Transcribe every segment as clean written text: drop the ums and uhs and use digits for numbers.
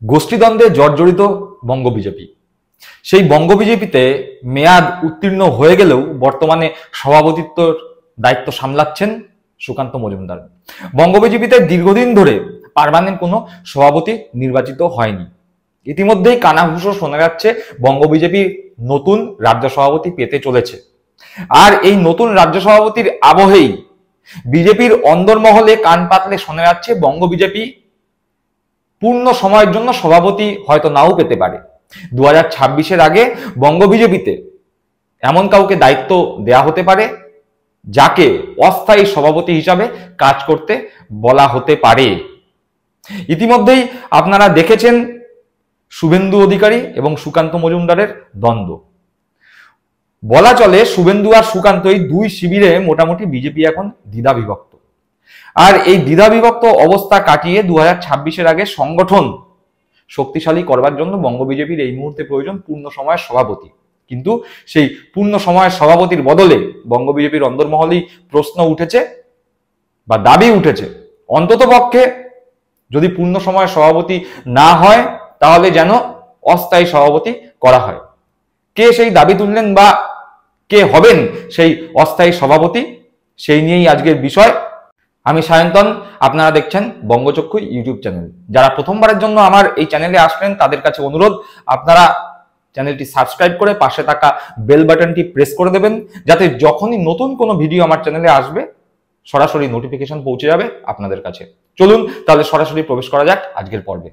গোষ্ঠীদ্বন্দ্বে জর্জরিত বঙ্গ বিজেপি। সেই বঙ্গ বিজেপিতে মেয়াদ উত্তীর্ণ হয়ে গেলেও বর্তমানে সভাপতিত্বর দায়িত্ব সামলাচ্ছেন সুকান্ত মজুমদার। বঙ্গ বিজেপিতে দীর্ঘদিন ধরে পার্মানেন্ট কোনো সভাপতি নির্বাচিত হয়নি। ইতিমধ্যেই কানাঘুষো শোনা যাচ্ছে বঙ্গ বিজেপি নতুন রাজ্য সভাপতি পেতে চলেছে। আর এই নতুন রাজ্য সভাপতির আবহেই বিজেপির অন্দরমহলে কান পাতলে শোনা যাচ্ছে বঙ্গ বিজেপি পূর্ণ সময়ের জন্য সভাপতি হয়তো নাও পেতে পারে। 2026-এর আগে বঙ্গ বিজেপিতে এমন কাউকে দায়িত্ব দেয়া হতে পারে যাকে অস্থায়ী সভাপতি হিসাবে কাজ করতে বলা হতে পারে। ইতিমধ্যেই আপনারা দেখেছেন শুভেন্দু অধিকারী এবং সুকান্ত মজুমদারের দ্বন্দ্ব। বলা চলে শুভেন্দু আর সুকান্ত এই দুই শিবিরে মোটামুটি বিজেপি এখন দ্বিধা বিভক্ত। আর এই দ্বিধা বিভক্ত অবস্থা কাটিয়ে 2026-এর আগে সংগঠন শক্তিশালী করবার জন্য বঙ্গ বিজেপির এই মুহূর্তে প্রয়োজন পূর্ণ সময়ের সভাপতি। কিন্তু সেই পূর্ণ সময়ের সভাপতির বদলে বঙ্গ বিজেপির অন্দরমহলেই প্রশ্ন উঠেছে বা দাবি উঠেছে, অন্তত পক্ষে যদি পূর্ণ সময়ের সভাপতি না হয় তাহলে যেন অস্থায়ী সভাপতি করা হয়। কে সেই দাবি তুললেন বা কে হবেন সেই অস্থায়ী সভাপতি, সেই নিয়েই আজকের বিষয়। আমি সায়ন্তন, আপনারা দেখছেন বঙ্গচক্ষু ইউটিউব চ্যানেল। যারা প্রথমবারের জন্য আমার এই চ্যানেলে আসবেন তাদের কাছে অনুরোধ, আপনারা চ্যানেলটি সাবস্ক্রাইব করে পাশে থাকা বেল বাটনটি প্রেস করে দেবেন, যাতে যখনই নতুন কোনো ভিডিও আমার চ্যানেলে আসবে সরাসরি নোটিফিকেশন পৌঁছে যাবে আপনাদের কাছে। চলুন তাহলে সরাসরি প্রবেশ করা যাক আজকের পর্বে।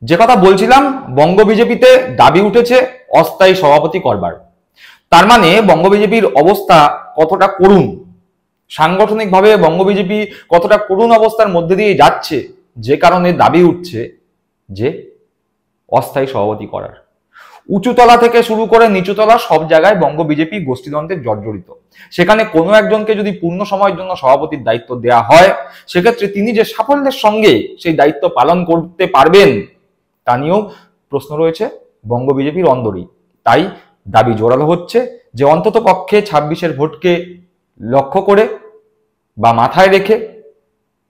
যে কথা বলছিলাম, বঙ্গ বিজেপিতে দাবি উঠেছে অস্থায়ী সভাপতি করবার। তার মানে বঙ্গ বিজেপির অবস্থা কতটা করুণ, সাংগঠনিকভাবে বঙ্গ বিজেপি কতটা করুণ অবস্থার মধ্যে দিয়ে যাচ্ছে, যে কারণে দাবি উঠছে যে অস্থায়ী সভাপতি করার। উঁচুতলা থেকে শুরু করে নিচুতলা সব জায়গায় বঙ্গ বিজেপি গোষ্ঠীদ্বন্দ্বে জর্জরিত। সেখানে কোনো একজনকে যদি পূর্ণ সময়ের জন্য সভাপতির দায়িত্ব দেয়া হয়, সেক্ষেত্রে তিনি যে সাফল্যের সঙ্গে সেই দায়িত্ব পালন করতে পারবেন তা নিয়েও প্রশ্ন রয়েছে বঙ্গ বিজেপির অন্দরেই। তাই দাবি জোরালো হচ্ছে যে অন্তত পক্ষে 26-এর ভোটকে লক্ষ্য করে বা মাথায় রেখে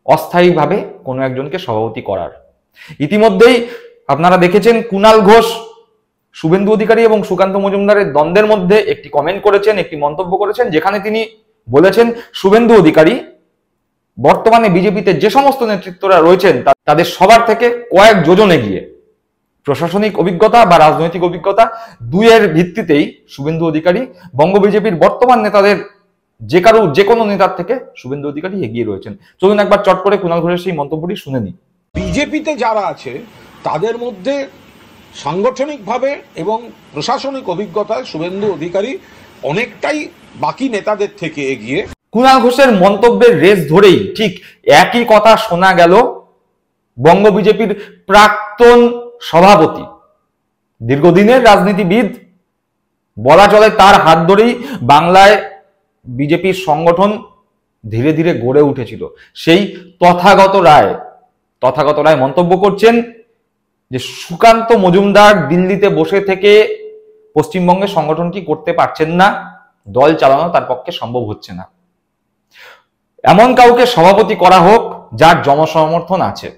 অস্থায়ীভাবে কোনো একজনকে সভাপতি করার। ইতিমধ্যেই আপনারা দেখেছেন কুণাল ঘোষ শুভেন্দু অধিকারী এবং সুকান্ত মজুমদারের দ্বন্দ্বের মধ্যে একটি কমেন্ট করেছেন, একটি মন্তব্য করেছেন, যেখানে তিনি বলেছেন শুভেন্দু অধিকারী বর্তমানে বিজেপিতে যে সমস্ত নেতৃত্বরা রয়েছেন তাদের সবার থেকে কয়েক যোজন এগিয়ে। প্রশাসনিক অভিজ্ঞতা বা রাজনৈতিক অভিজ্ঞতা দুইয়ের ভিত্তিতেই শুভেন্দু অধিকারী বঙ্গ বিজেপির বর্তমান নেতাদের যে কোনো নেতার থেকে শুভেন্দু অধিকারী এগিয়ে রয়েছেন। চলুন একবার চট করে কুণাল ঘোষের সেই মন্তব্যটি শুনে নিই। বিজেপিতে যারা আছে তাদের মধ্যে সাংগঠনিকভাবে এবং প্রশাসনিক অভিজ্ঞতায় শুভেন্দু অধিকারী অনেকটাই বাকি নেতাদের থেকে এগিয়ে। কুণাল ঘোষের মন্তব্যের রেস ধরেই ঠিক একই কথা শোনা গেল বঙ্গ বিজেপির প্রাক্তন সভাপতি, দীর্ঘদিনের রাজনীতিবিদ, বলা চলে তার হাত ধরেই বাংলায় বিজেপির সংগঠন ধীরে ধীরে গড়ে উঠেছিল, সেই তথাগত রায় মন্তব্য করছেন যে সুকান্ত মজুমদার দিল্লিতে বসে থেকে পশ্চিমবঙ্গের সংগঠনটি করতে পারছেন না, দল চালানো তার পক্ষে সম্ভব হচ্ছে না। এমন কাউকে সভাপতি করা হোক যার জনসমর্থন আছে।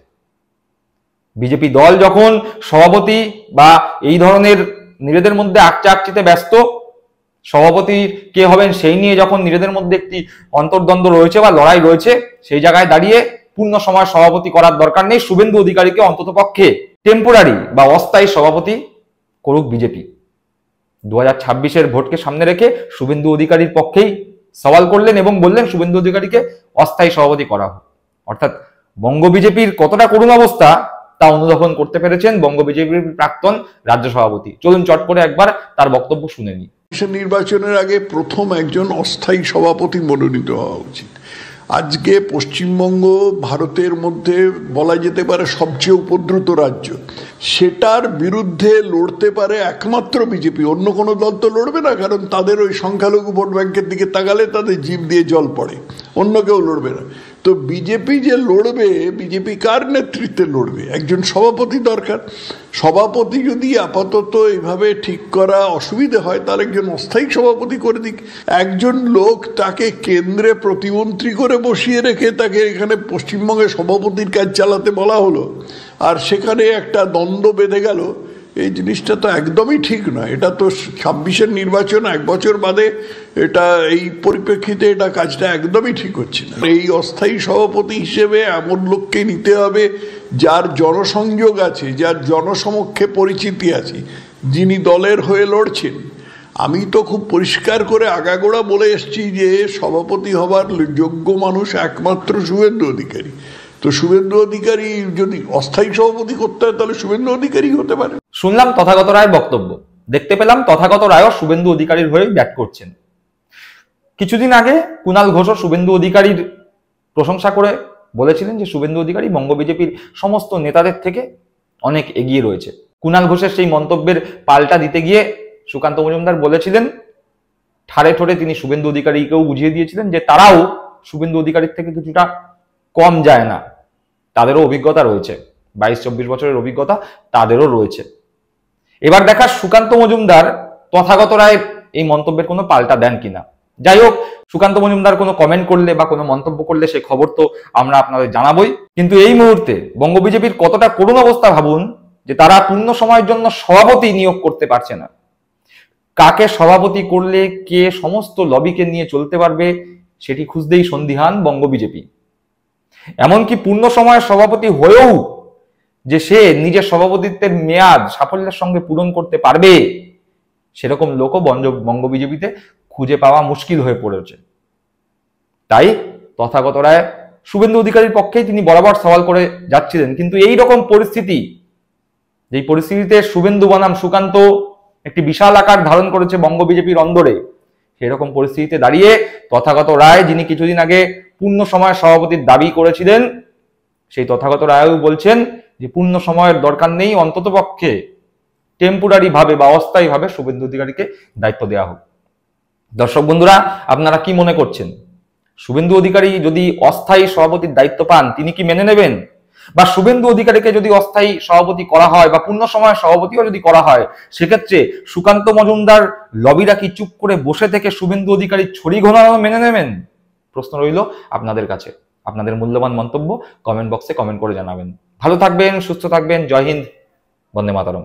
বিজেপি দল যখন সভাপতি বা এই ধরনের নিজেদের মধ্যে আকচিতে ব্যস্ত, সভাপতি কে হবেন সেই নিয়ে যখন নিজেদের মধ্যে একটি অন্তর্দ্বন্দ্ব রয়েছে বা লড়াই রয়েছে, সেই জায়গায় দাঁড়িয়ে পূর্ণ সময় সভাপতি করার দরকার নেই। শুভেন্দু অধিকারীকে অন্তত পক্ষে টেম্পোরারি বা অস্থায়ী সভাপতি করুক বিজেপি। 2026-এর ভোটকে সামনে রেখে শুভেন্দু অধিকারীর পক্ষেই সওয়াল করলেন এবং বললেন শুভেন্দু অধিকারীকে অস্থায়ী সভাপতি করা হোক। অর্থাৎ বঙ্গ বিজেপির কতটা করুণ অবস্থা তা অনুধাবন করতে পেরেছেন বঙ্গ বিজেপির প্রাক্তন রাজ্য সভাপতি। চলুন চট করে একবার তার বক্তব্য শুনে নিই। নির্বাচনের আগে প্রথম একজন অস্থায়ী সভাপতি মনোনীত হওয়া উচিত। আজকে পশ্চিমবঙ্গ ভারতের মধ্যে বলা যেতে পারে সবচেয়ে উপদ্রুত রাজ্য, সেটার বিরুদ্ধে লড়তে পারে একমাত্র বিজেপি, অন্য কোনো দল তো লড়বে না, কারণ তাদের ওই সংখ্যালঘু ভোট ব্যাংকের দিকে তাকালে তাদের জিভ দিয়ে জল পড়ে, অন্য কেউ লড়বে না। তো বিজেপি যে লড়বে, বিজেপি কার নেতৃত্বে লড়বে? একজন সভাপতি দরকার। সভাপতি যদি আপাতত এইভাবে ঠিক করা অসুবিধা হয়, তার একজন অস্থায়ী সভাপতি করে দিক। একজন লোক তাকে কেন্দ্রে প্রতিমন্ত্রী করে বসিয়ে রেখে তাকে এখানে পশ্চিমবঙ্গে সভাপতির কাজ চালাতে বলা হলো, আর সেখানে একটা দ্বন্দ্ব বেঁধে গেল। এই জিনিসটা তো একদমই ঠিক নয়। এটা তো 26-এর নির্বাচন, 1 বছর বাদে, এটা এই পরিপ্রেক্ষিতে এটা কাজটা একদমই ঠিক হচ্ছে না। এই অস্থায়ী সভাপতি হিসেবে এমন লোককে নিতে হবে যার জনসংযোগ আছে, যার জনসমক্ষে পরিচিতি আছে, যিনি দলের হয়ে লড়ছেন। আমি তো খুব পরিষ্কার করে আগাগোড়া বলে এসছি যে সভাপতি হবার যোগ্য মানুষ একমাত্র শুভেন্দু অধিকারী। তো শুভেন্দু অধিকারী যদি অস্থায়ী সভাপতি করতে হয়, তাহলে শুভেন্দু অধিকারী হতে পারে। শুনলাম তথাগত রায়ের বক্তব্য, দেখতে পেলাম তথাগত রায়ও শুভেন্দু অধিকারীর হয়ে ব্যাট করছেন। কিছুদিন আগে কুণাল ঘোষও শুভেন্দু অধিকারীর প্রশংসা করে বলেছিলেন যে শুভেন্দু অধিকারী বঙ্গ বিজেপির সমস্ত নেতাদের থেকে অনেক এগিয়ে রয়েছে। কুণাল ঘোষের সেই মন্তব্যের পাল্টা দিতে গিয়ে সুকান্ত মজুমদার বলেছিলেন, ঠাড়ে ঠোড়ে তিনি শুভেন্দু অধিকারীকেও বুঝিয়ে দিয়েছিলেন যে তারাও শুভেন্দু অধিকারীর থেকে কিছুটা কম যায় না, তাদেরও অভিজ্ঞতা রয়েছে, 22-24 বছরের অভিজ্ঞতা তাদেরও রয়েছে। এবার দেখা সুকান্ত মজুমদার তথাগত রায়ের এই মন্তব্যের কোনো পাল্টা দেন কিনা। যাই হোক, সুকান্ত মজুমদার কোনো কমেন্ট করলে বা কোনো মন্তব্য করলে সে খবর তো আমরা আপনাদের জানাবই। কিন্তু এই মুহূর্তে বঙ্গ বিজেপির কতটা করুণ অবস্থা ভাবুন, যে তারা পূর্ণ সময়ের জন্য সভাপতি নিয়োগ করতে পারছে না। কাকে সভাপতি করলে কে সমস্ত লবিকে নিয়ে চলতে পারবে সেটি খুঁজতেই সন্দিহান বঙ্গ বিজেপি। এমনকি পূর্ণ সময়ের সভাপতি হয়েও যে সে নিজের সভাপতিত্বের মেয়াদ সাফল্যের সঙ্গে পূরণ করতে পারবে, সেরকম লোকও বঙ্গ বিজেপিতে খুঁজে পাওয়া মুশকিল হয়ে পড়েছে। তাই তথাগত রায় শুভেন্দু অধিকারীর পক্ষেই তিনি বরাবর সওয়াল করে যাচ্ছিলেন। কিন্তু এই রকম পরিস্থিতি, যেই পরিস্থিতিতে শুভেন্দু বনাম সুকান্ত একটি বিশাল আকার ধারণ করেছে বঙ্গ বিজেপির অন্দরে, সেরকম পরিস্থিতিতে দাঁড়িয়ে তথাগত রায়, যিনি কিছুদিন আগে পূর্ণ সময়ের সভাপতির দাবি করেছিলেন, সেই তথাগত রায়ও বলছেন যে পূর্ণ সময়ের দরকার নেই, অন্তত পক্ষে টেম্পোরারি ভাবে বা অস্থায়ী ভাবে শুভেন্দু অধিকারীকে দায়িত্ব দেওয়া হোক। দর্শক বন্ধুরা, আপনারা কি মনে করছেন? শুভেন্দু অধিকারী যদি অস্থায়ী সভাপতির দায়িত্ব পান, তিনি কি মেনে নেবেন? বা শুভেন্দু অধিকারীকে যদি অস্থায়ী সভাপতি করা হয় বা পূর্ণ সময়ের সভাপতিও যদি করা হয়, সেক্ষেত্রে সুকান্ত মজুমদার লবিরা কি চুপ করে বসে থেকে শুভেন্দু অধিকারী ছড়ি ঘোরানো মেনে নেবেন? প্রশ্ন রইল আপনাদের কাছে। আপনাদের মূল্যবান মন্তব্য কমেন্ট বক্সে কমেন্ট করে জানাবেন। ভালো থাকবেন, সুস্থ থাকবেন। জয় হিন্দ, বন্দে মাতরম।